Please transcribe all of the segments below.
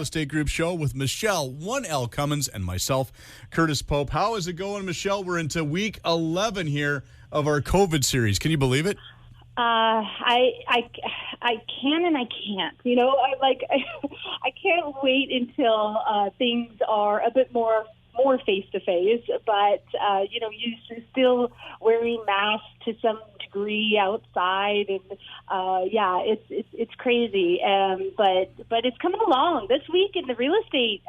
Estate Group show with Michelle, 1L Cummins, and myself, Curtis Pope. How is it going, Michelle? We're into week 11 here of our COVID series. Can you believe it? I can and I can't. I can't wait until things are a bit more face to face. But you're still wearing masks to some degree outside, and it's crazy. But it's coming along this week in the real estate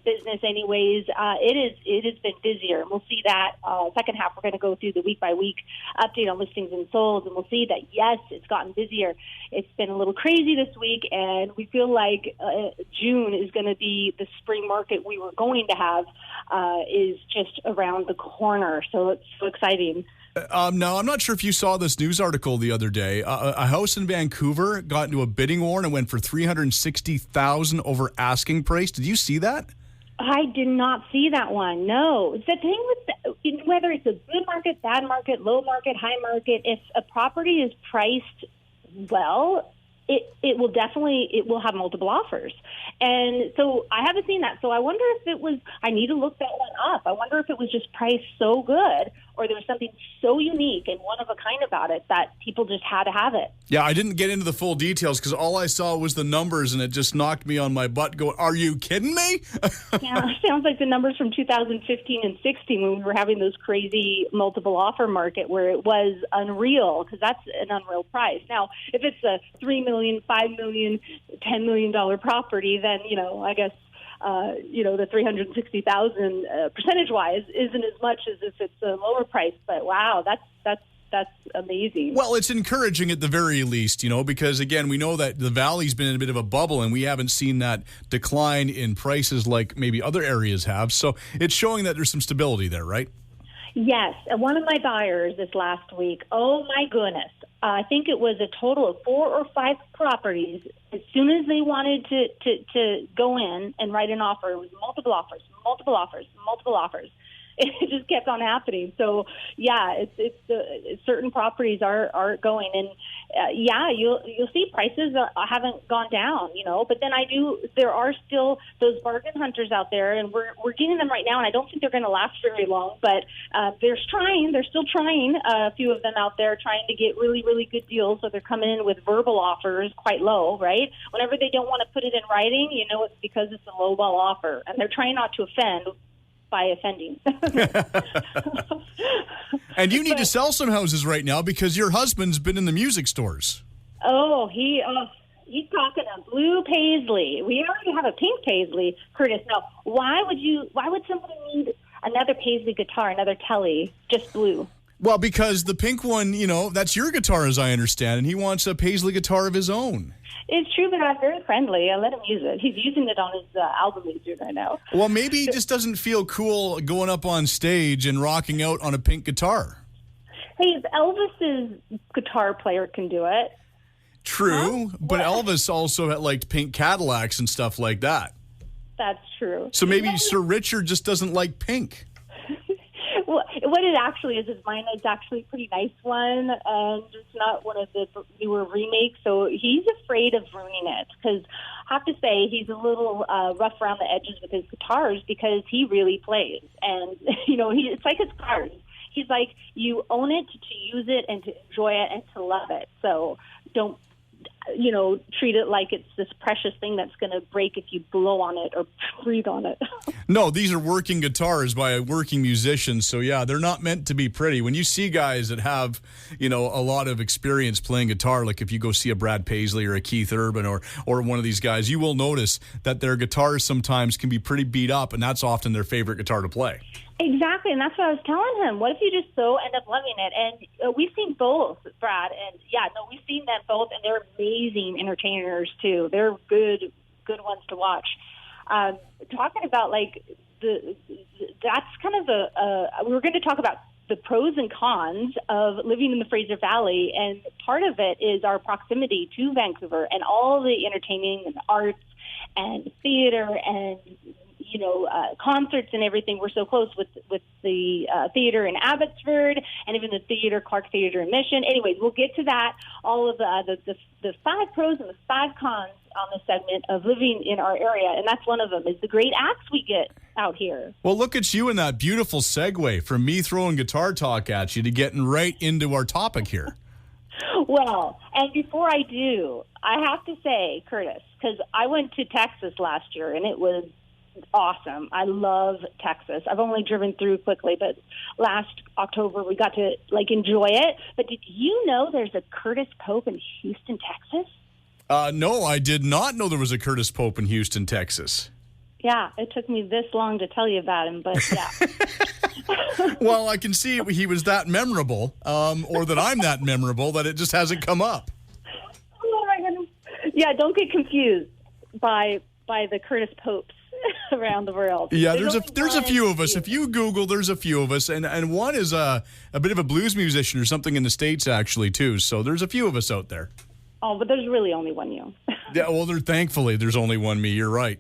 business. Anyways, it has been busier, and we'll see that second half. We're going to go through the week by week update on listings and solds, and we'll see that yes, it's gotten busier. It's been a little crazy this week, and we feel like June is going to be the spring market we were going to have is just around the corner. So it's so exciting. Now, I'm not sure if you saw this news article the other day. A house in Vancouver got into a bidding war and went for $360,000 over asking price. Did you see that? I did not see that one. No. The thing with whether it's a good market, bad market, low market, high market, if a property is priced well, it will have multiple offers. And so I haven't seen that. So I wonder if I need to look that one up. I wonder if it was just priced so good or there was something so unique and one of a kind about it that people just had to have it. Yeah, I didn't get into the full details because all I saw was the numbers and it just knocked me on my butt going, are you kidding me? Yeah, it sounds like the numbers from 2015 and 16 when we were having those crazy multiple offer market where it was unreal because that's an unreal price. Now, if it's a $3 million, $5 million, $10 million property, then, I guess, the 360,000 percentage-wise isn't as much as if it's a lower price. But wow, that's amazing. Well, it's encouraging at the very least, because again, we know that the Valley's been in a bit of a bubble, and we haven't seen that decline in prices like maybe other areas have. So it's showing that there's some stability there, right? Yes. One of my buyers this last week, oh my goodness, I think it was a total of 4 or 5 properties. As soon as they wanted to go in and write an offer, it was multiple offers. It just kept on happening. So yeah, it's certain properties are going, and you'll see prices haven't gone down, But then there are still those bargain hunters out there, and we're getting them right now, and I don't think they're going to last very long. But they're still trying. A few of them out there trying to get really, really good deals. So they're coming in with verbal offers quite low, right? Whenever they don't want to put it in writing, it's because it's a lowball offer, and they're trying not to offend by offending. And you need to sell some houses right now because your husband's been in the music stores. Oh, he's talking a blue paisley. We already have a pink paisley, Curtis. Now, why would somebody need another paisley guitar, another Telly, just blue? Well, because the pink one, that's your guitar as I understand, and he wants a paisley guitar of his own. It's true, but I'm very friendly. I let him use it. He's using it on his album he's doing right now. Well, maybe he just doesn't feel cool going up on stage and rocking out on a pink guitar. Hey, if Elvis's guitar player can do it. True, but Elvis also liked pink Cadillacs and stuff like that. That's true. So maybe Sir Richard just doesn't like pink. Well, what it actually is mine is actually a pretty nice one, and it's not one of the newer remakes, so he's afraid of ruining it, because I have to say he's a little rough around the edges with his guitars because he really plays, and, it's like his cars. He's like, you own it to use it and to enjoy it and to love it, so don't treat it like it's this precious thing that's going to break if you blow on it or breathe on it. No, these are working guitars by a working musician. So, yeah, they're not meant to be pretty. When you see guys that have, a lot of experience playing guitar, like if you go see a Brad Paisley or a Keith Urban or one of these guys, you will notice that their guitars sometimes can be pretty beat up, and that's often their favorite guitar to play. Exactly, and that's what I was telling him. What if you just end up loving it? And we've seen both, Brad, and we've seen them both, and they're amazing entertainers too. They're good ones to watch. Talking about that's kind of we were going to talk about the pros and cons of living in the Fraser Valley, and part of it is our proximity to Vancouver and all the entertaining and arts and theater and concerts and everything. We're so close with the theater in Abbotsford and even the Clark Theater in Mission. Anyways, we'll get to that. All of the 5 pros and the 5 cons on the segment of living in our area, and that's one of them, is the great acts we get out here. Well, look at you in that beautiful segue from me throwing guitar talk at you to getting right into our topic here. Well, and before I do, I have to say, Curtis, because I went to Texas last year, and it was awesome. I love Texas. I've only driven through quickly, but last October we got to, enjoy it. But did you know there's a Curtis Pope in Houston, Texas? No, I did not know there was a Curtis Pope in Houston, Texas. Yeah, it took me this long to tell you about him, but yeah. Well, I can see he was that memorable, or that I'm that memorable, that it just hasn't come up. Oh, my goodness. Yeah, don't get confused by the Curtis Popes around the world. Yeah, there's a few of us. If you Google, there's a few of us, and one is a bit of a blues musician or something in the States, actually, too. So there's a few of us out there. Oh, but there's really only one you. Yeah, well, thankfully, there's only one me. You're right.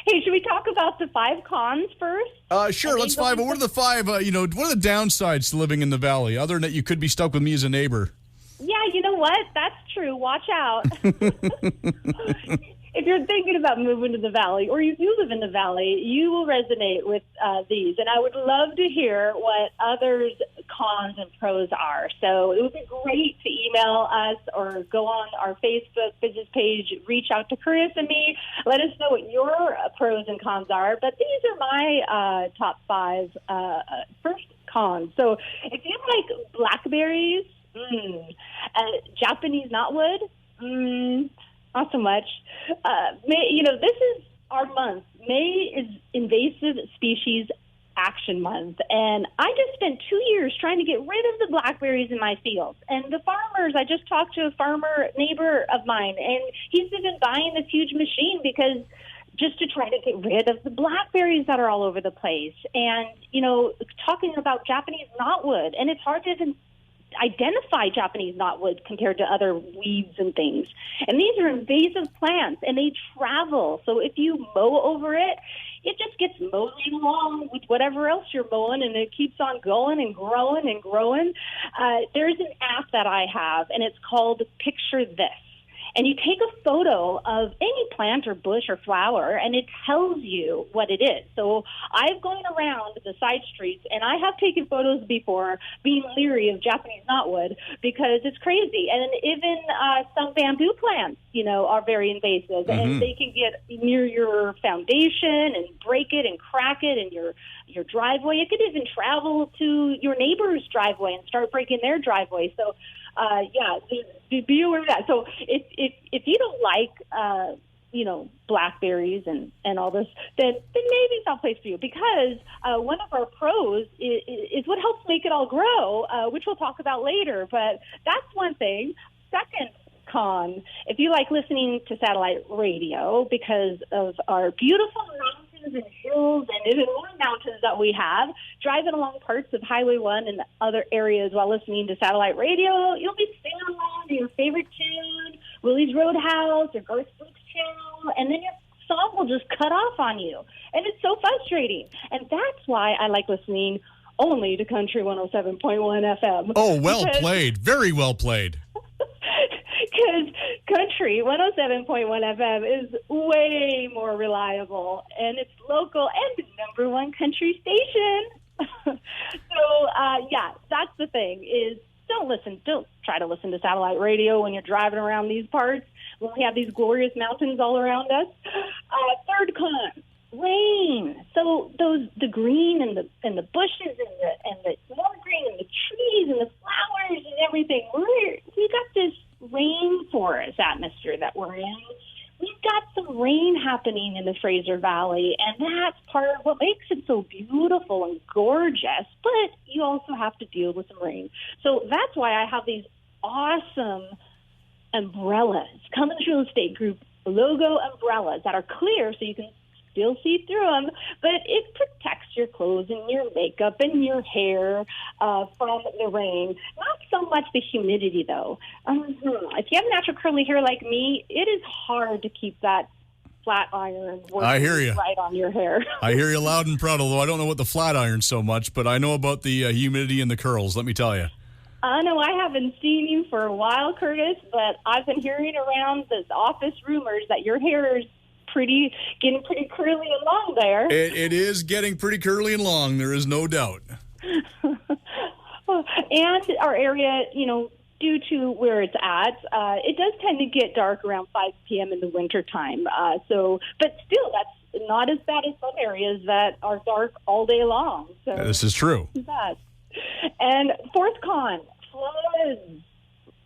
Hey, should we talk about the 5 cons first? Sure, let's 5. What are the 5, what are the downsides to living in the Valley, other than that you could be stuck with me as a neighbor? Yeah, you know what? That's true. Watch out. If you're thinking about moving to the Valley, or you do live in the Valley, you will resonate with these. And I would love to hear what others' cons and pros are. So it would be great to email us or go on our Facebook business page, reach out to Curtis and me. Let us know what your pros and cons are. But these are my top 5 first cons. So if you like blackberries, Japanese knotwood, not so much. This is our month. May is Invasive Species Action Month, and I just spent 2 years trying to get rid of the blackberries in my fields. And the farmers, I just talked to a farmer neighbor of mine, and he's been buying this huge machine because just to try to get rid of the blackberries that are all over the place. And, talking about Japanese knotwood, and it's hard to even identify Japanese knotwood compared to other weeds and things. And these are invasive plants, and they travel. So if you mow over it, it just gets mowed along with whatever else you're mowing, and it keeps on going and growing and growing. There's an app that I have, and it's called Picture This. And you take a photo of any plant or bush or flower, and it tells you what it is. So I've gone around the side streets, and I have taken photos before, being leery of Japanese knotwood because it's crazy. And even some bamboo plants, are very invasive, and they can get near your foundation and break it and crack it in your driveway. It could even travel to your neighbor's driveway and start breaking their driveway. So be aware of that. So if you don't like, blackberries and all this, then maybe it's not a place for you, because one of our pros is what helps make it all grow, which we'll talk about later. But that's one thing. Second con, if you like listening to satellite radio because of our beautiful mountains and hills and even more mountains that we have, driving along parts of Highway 1 and other areas while listening to satellite radio, you'll be singing along to your favorite tune, Willie's Roadhouse or Garth Brooks' channel, and then your song will just cut off on you. And it's so frustrating. And that's why I like listening only to Country 107.1 FM. Oh, well played. Very well played. Because Country 107.1 FM is way more reliable, and it's local and the number 1 country station. That's the thing, is don't try to listen to satellite radio when you're driving around these parts, when we have these glorious mountains all around us. Third con, rain. So the green and the bushes and the more green and the trees and the flowers and everything, we got this rainforest atmosphere that we're in. We've got some rain happening in the Fraser Valley, and that's part of what makes it so beautiful and gorgeous, but you also have to deal with some rain. So that's why I have these awesome umbrellas, Cummins Real Estate Group logo umbrellas that are clear so you can still see through them, but it protects your clothes and your makeup and your hair from the rain. Not so much the humidity, though. If you have natural curly hair like me, it is hard to keep that flat iron working I hear you. right on your hair. I hear you loud and proud, although I don't know what the flat iron so much, but I know about the humidity and the curls, let me tell you. No, I haven't seen you for a while, Curtis, but I've been hearing around this office rumors that your hair is getting pretty curly and long there. It is getting pretty curly and long, there is no doubt. And our area, due to where it's at, it does tend to get dark around 5 p.m. in the wintertime. But still, that's not as bad as some areas that are dark all day long. So this is true. That. And fourth con, floods.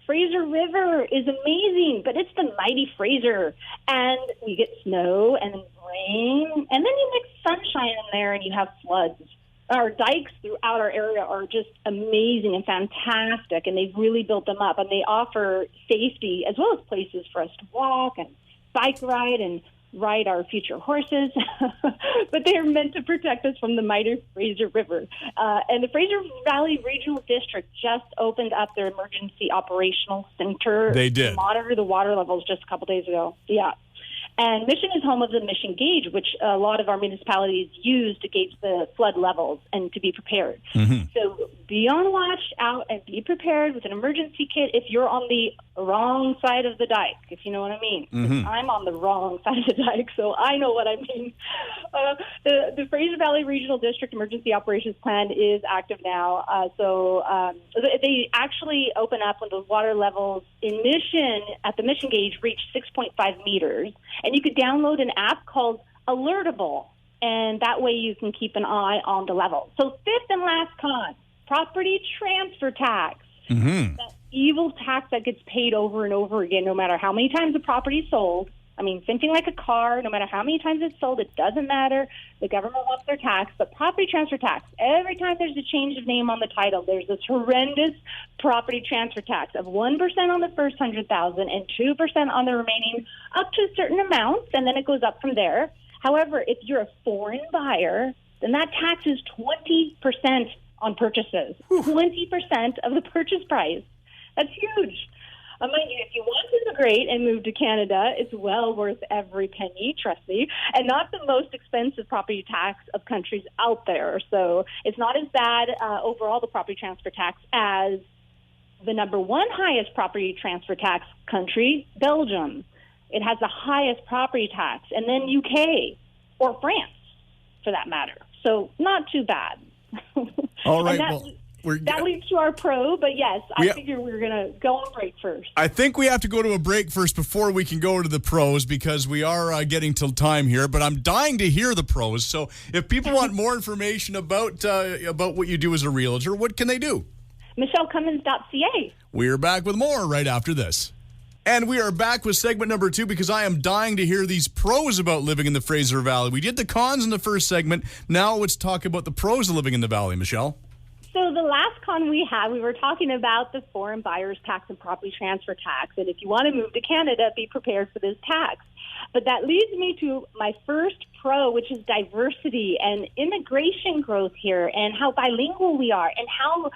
Fraser River is amazing, but it's the mighty Fraser. And we get snow and rain, and then you mix sunshine in there and you have floods. Our dikes throughout our area are just amazing and fantastic, and they've really built them up, and they offer safety as well as places for us to walk and bike ride and ride our future horses. But they are meant to protect us from the mighty Fraser River. And the Fraser Valley Regional District just opened up their emergency operational center. They did. To monitor the water levels just a couple days ago. Yeah. And Mission is home of the Mission Gauge, which a lot of our municipalities use to gauge the flood levels and to be prepared. Mm-hmm. So be on watch out and be prepared with an emergency kit if you're on the wrong side of the dike, if you know what I mean. Mm-hmm. I'm on the wrong side of the dike, so I know what I mean. The Fraser Valley Regional District Emergency Operations Plan is active now. So they actually open up when the water levels in Mission, at the Mission Gauge, reach 6.5 meters. And you could download an app called Alertable, and that way you can keep an eye on the level. So fifth and last con, property transfer tax. Mm-hmm. That evil tax that gets paid over and over again, no matter how many times the property is sold. I mean, same thing like a car, no matter how many times it's sold, it doesn't matter. The government wants their tax. But property transfer tax, every time there's a change of name on the title, there's this horrendous property transfer tax of 1% on the first 100,000 and 2% on the remaining up to certain amounts, and then it goes up from there. However, if you're a foreign buyer, then that tax is 20% on purchases, 20% of the purchase price. That's huge. Mind you, if you want to immigrate and move to Canada, it's well worth every penny, trust me, and not the most expensive property tax of countries out there. So it's not as bad overall, the property transfer tax, as the number one highest property transfer tax country, Belgium. It has the highest property tax, and then UK or France, for that matter. So not too bad. All right, that leads to our pro, but yes, I figure we're going to go on break first. I think we have to go to a break first before we can go to the pros, because we are getting till time here, but I'm dying to hear the pros. So if people want more information about what you do as a realtor, what can they do? MichelleCummins.ca. We're back with more right after this. And we are back with segment number 2, because I am dying to hear these pros about living in the Fraser Valley. We did the cons in the first segment. Now let's talk about the pros of living in the Valley, Michelle. So the last con we had, we were talking about the foreign buyer's tax and property transfer tax. And if you want to move to Canada, be prepared for this tax. But that leads me to my first pro, which is diversity and immigration growth here, and how bilingual we are, and how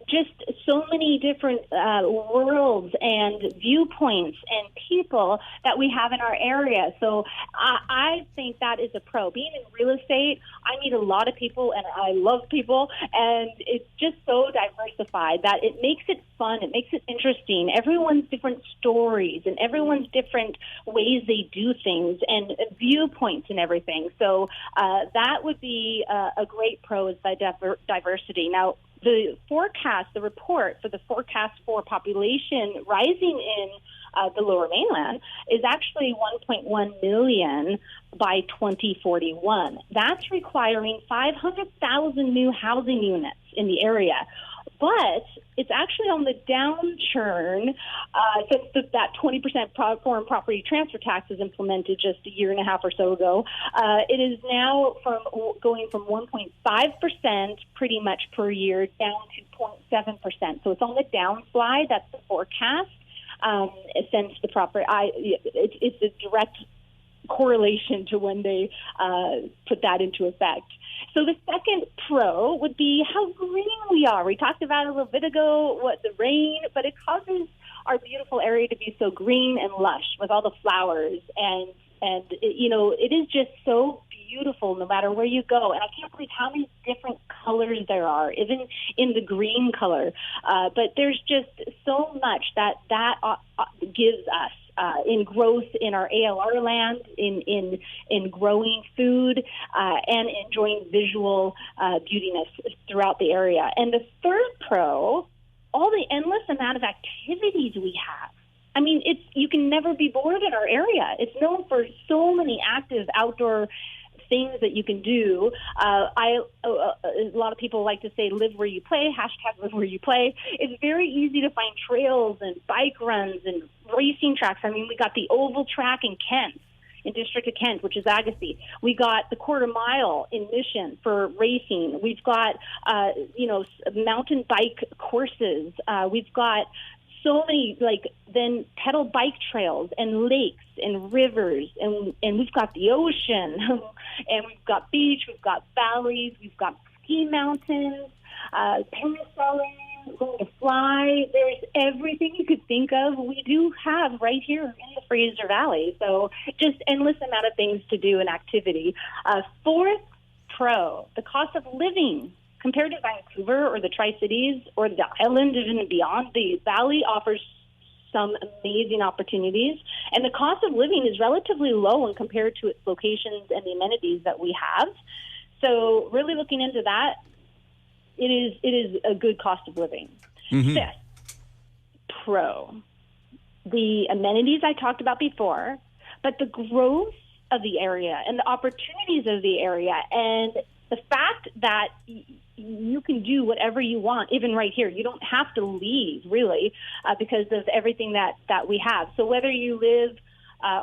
just so many different worlds and viewpoints and people that we have in our area. So I think that is a pro. Being in real estate, I meet a lot of people, and I love people, and it's just so diversified that it makes it fun. It makes it interesting. Everyone's different stories and everyone's different ways they do things and viewpoints and everything. So that would be a great pro, is the diversity. Now, the forecast, the report for the forecast for population rising in the Lower Mainland is actually 1.1 million by 2041. That's requiring 500,000 new housing units in the area. But it's actually on the downturn since that 20% foreign property transfer tax was implemented just a year and a half or so ago. It is now going from 1.5% pretty much per year down to 0.7%. So it's on the downslide. That's the forecast. Since the it's a direct correlation to when they put that into effect. So the second pro would be how green we are. We talked about it a little bit ago, the rain, but it causes our beautiful area to be so green and lush with all the flowers and And it is just so beautiful no matter where you go. And I can't believe how many different colors there are, even in the green color. But there's just so much that gives us in growth in our ALR land, in growing food, and enjoying visual beautiness throughout the area. And the third pro, all the endless amount of activities we have. I mean, you can never be bored in our area. It's known for so many active outdoor things that you can do. A lot of people like to say live where you play, #live where you play. It's very easy to find trails and bike runs and racing tracks. I mean, we got the oval track in Kent, in District of Kent, which is Agassiz. We got the quarter mile in Mission for racing. We've got, mountain bike courses. We've got so many, then pedal bike trails and lakes and rivers, and we've got the ocean, and we've got beach, we've got valleys, we've got ski mountains, parasailing, going to fly. There's everything you could think of. We do have right here in the Fraser Valley. So just endless amount of things to do and activity. Fourth pro, the cost of living. Compared to Vancouver or the Tri-Cities or the island and beyond, the Valley offers some amazing opportunities. And the cost of living is relatively low when compared to its locations and the amenities that we have. So really looking into that, it is a good cost of living. Mm-hmm. Fifth, pro, the amenities I talked about before, but the growth of the area and the opportunities of the area and the fact that you can do whatever you want, even right here. You don't have to leave, really, because of everything that we have. So whether you live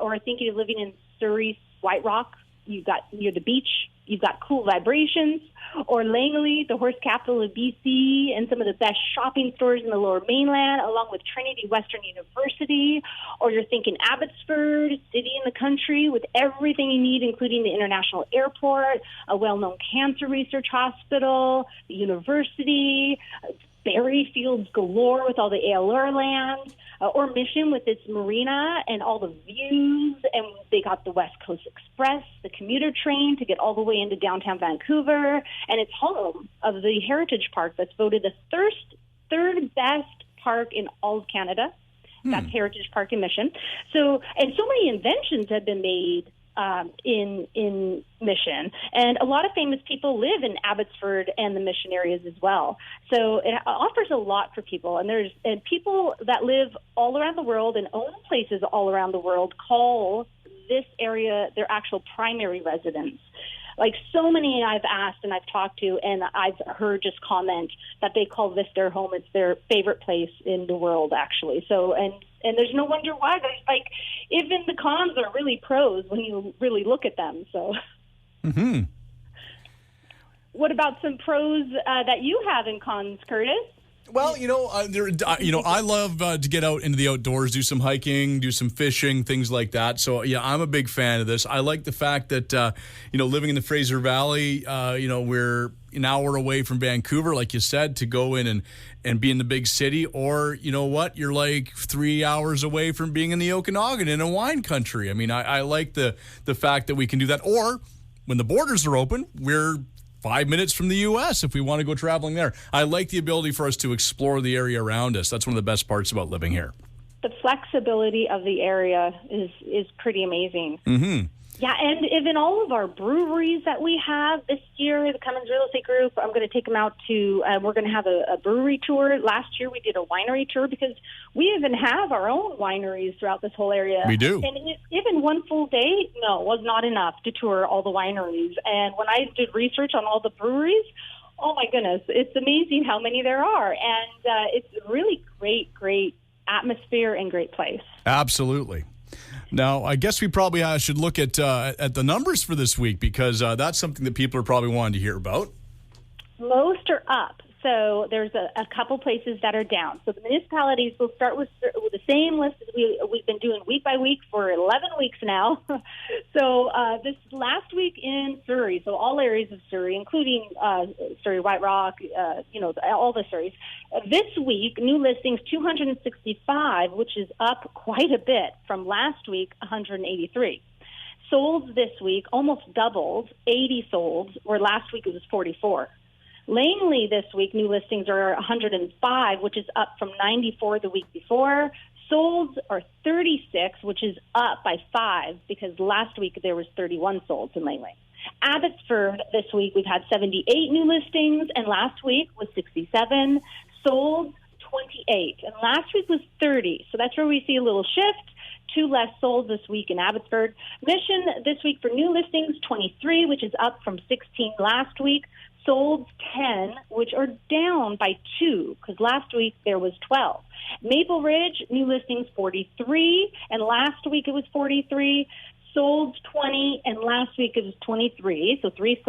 or are thinking of living in Surrey, White Rock, you've got near the beach, you've got cool vibrations, or Langley, the horse capital of BC, and some of the best shopping stores in the Lower Mainland, along with Trinity Western University, or you're thinking Abbotsford, city in the country with everything you need, including the international airport, a well-known cancer research hospital, the university, berry fields galore with all the ALR land, or Mission with its marina and all the views, and they got the West Coast Express, the commuter train to get all the way into downtown Vancouver, and it's home of the Heritage Park that's voted the third best park in all of Canada. That's Heritage Park in Mission. So many inventions have been made in Mission, and a lot of famous people live in Abbotsford and the Mission areas as well. So it offers a lot for people, and people that live all around the world and own places all around the world call this area their actual primary residence. Like so many I've asked and I've talked to, and I've heard just comment that they call this their home. It's their favorite place in the world, actually. So, and there's no wonder why. There's even the cons are really pros when you really look at them. So, What about some pros that you have in cons, Curtis? Well, I love to get out into the outdoors, do some hiking, do some fishing, things like that. So, yeah, I'm a big fan of this. I like the fact that, living in the Fraser Valley, we're an hour away from Vancouver, like you said, to go in and be in the big city. Or, you know what, you're like 3 hours away from being in the Okanagan in a wine country. I mean, I like the fact that we can do that. Or when the borders are open, we're 5 minutes from the U.S. if we want to go traveling there. I like the ability for us to explore the area around us. That's one of the best parts about living here. The flexibility of the area is pretty amazing. Mm-hmm. Yeah, and even all of our breweries that we have this year, the Cummins Real Estate Group, I'm going to take them out to, we're going to have a brewery tour. Last year we did a winery tour because we even have our own wineries throughout this whole area. We do. And even one full day, was not enough to tour all the wineries. And when I did research on all the breweries, oh my goodness, it's amazing how many there are. And it's a really great atmosphere and great place. Absolutely. Now, I guess we probably should look at the numbers for this week because that's something that people are probably wanting to hear about. Most are up. So there's a couple places that are down. So the municipalities will start with the same list as we've been doing week by week for 11 weeks now. So this last week in Surrey, so all areas of Surrey, including Surrey, White Rock, all the Surreys. This week, new listings 265, which is up quite a bit from last week, 183. Solds this week almost doubled, 80 solds, where last week it was 44. Langley this week, new listings are 105, which is up from 94 the week before. Solds are 36, which is up by 5 because last week there was 31 solds in Langley. Abbotsford this week, we've had 78 new listings, and last week was 67. Solds, 28, and last week was 30. So that's where we see a little shift. 2 less sold this week in Abbotsford. Mission this week for new listings, 23, which is up from 16 last week. Sold 10, which are down by 2, because last week there was 12. Maple Ridge, new listings 43, and last week it was 43. Sold 20, and last week it was 23, so 3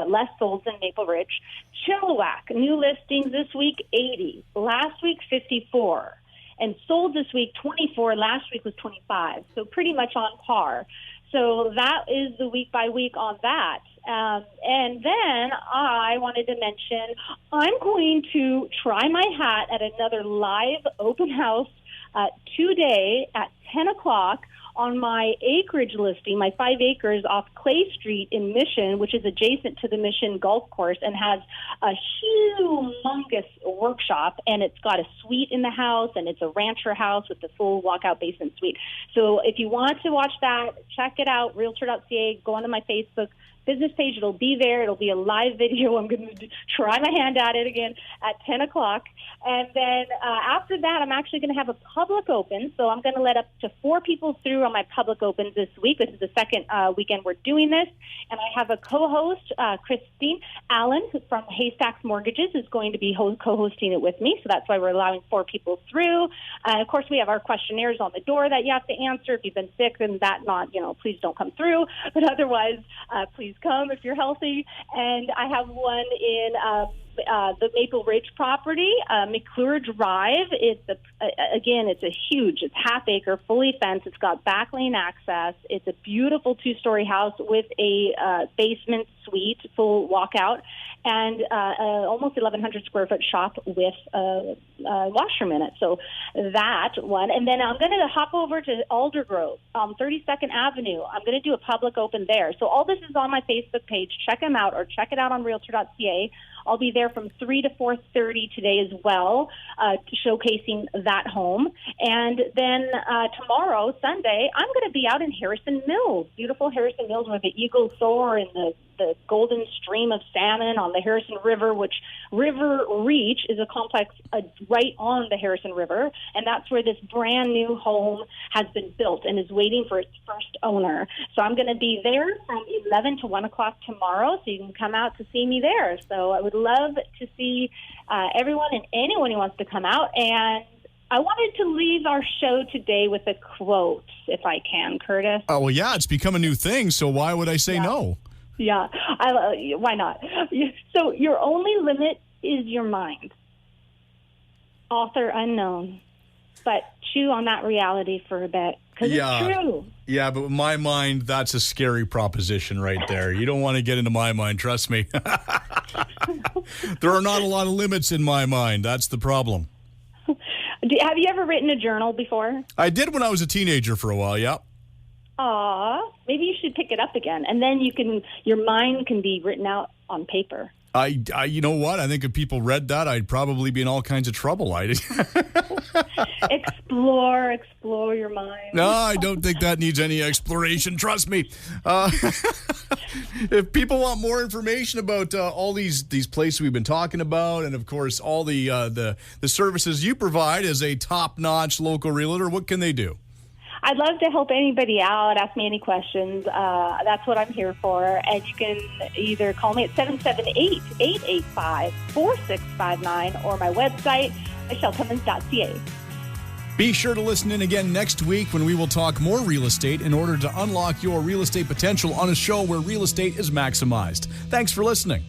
less sold than Maple Ridge. Chilliwack, new listings this week 80, last week 54. And sold this week 24, last week was 25, so pretty much on par. So that is the week by week on that. And then I wanted to mention I'm going to try my hat at another live open house today at 10 o'clock on my acreage listing, my 5 acres off Clay Street in Mission, which is adjacent to the Mission Golf Course and has a humongous workshop, and it's got a suite in the house, and it's a rancher house with the full walkout basement suite. So if you want to watch that, check it out, realtor.ca, go onto my Facebook business page. It'll be there. It'll be a live video. I'm going to try my hand at it again at 10 o'clock. And then after that, I'm actually going to have a public open. So I'm going to let up to 4 people through on my public opens this week. This is the second weekend we're doing this. And I have a co-host, Christine Allen from Haystacks Mortgages, is going to be co-hosting it with me. So that's why we're allowing 4 people through. Of course, we have our questionnaires on the door that you have to answer. If you've been sick, then please don't come through. But otherwise, please come if you're healthy. And I have one in the Maple Ridge property, McClure Drive. It's half acre, fully fenced. It's got back lane access. It's a beautiful 2-story house with a basement suite, full walkout, and almost 1,100 square foot shop with a washroom in it. So that one. And then I'm going to hop over to Aldergrove, 32nd Avenue. I'm going to do a public open there. So all this is on my Facebook page. Check them out, or check it out on realtor.ca. I'll be there from 3 to 4:30 today as well, showcasing that home. And then tomorrow, Sunday, I'm going to be out in Harrison Mills, beautiful Harrison Mills, where the eagles soar and the golden stream of salmon on the Harrison River, which River Reach is a complex right on the Harrison River. And that's where this brand new home has been built and is waiting for its first owner. So I'm going to be there from 11 to 1 o'clock tomorrow, so you can come out to see me there. So I would love to see everyone and anyone who wants to come out. And I wanted to leave our show today with a quote, if I can, Curtis. Oh, well, yeah, it's become a new thing, so why would I say no? Yeah, why not? So your only limit is your mind. Author unknown. But chew on that reality for a bit, because it's true. Yeah, but with my mind, that's a scary proposition right there. You don't want to get into my mind, trust me. There are not a lot of limits in my mind. That's the problem. Have you ever written a journal before? I did when I was a teenager for a while, yeah. Aw, maybe you should pick it up again, and then your mind can be written out on paper. You know what? I think if people read that, I'd probably be in all kinds of trouble. Explore your mind. No, I don't think that needs any exploration. Trust me. If people want more information about all these places we've been talking about, and of course all the services you provide as a top-notch local realtor, what can they do? I'd love to help anybody out, ask me any questions. That's what I'm here for. And you can either call me at 778-885-4659 or my website, michellecummins.ca. Be sure to listen in again next week when we will talk more real estate in order to unlock your real estate potential on a show where real estate is maximized. Thanks for listening.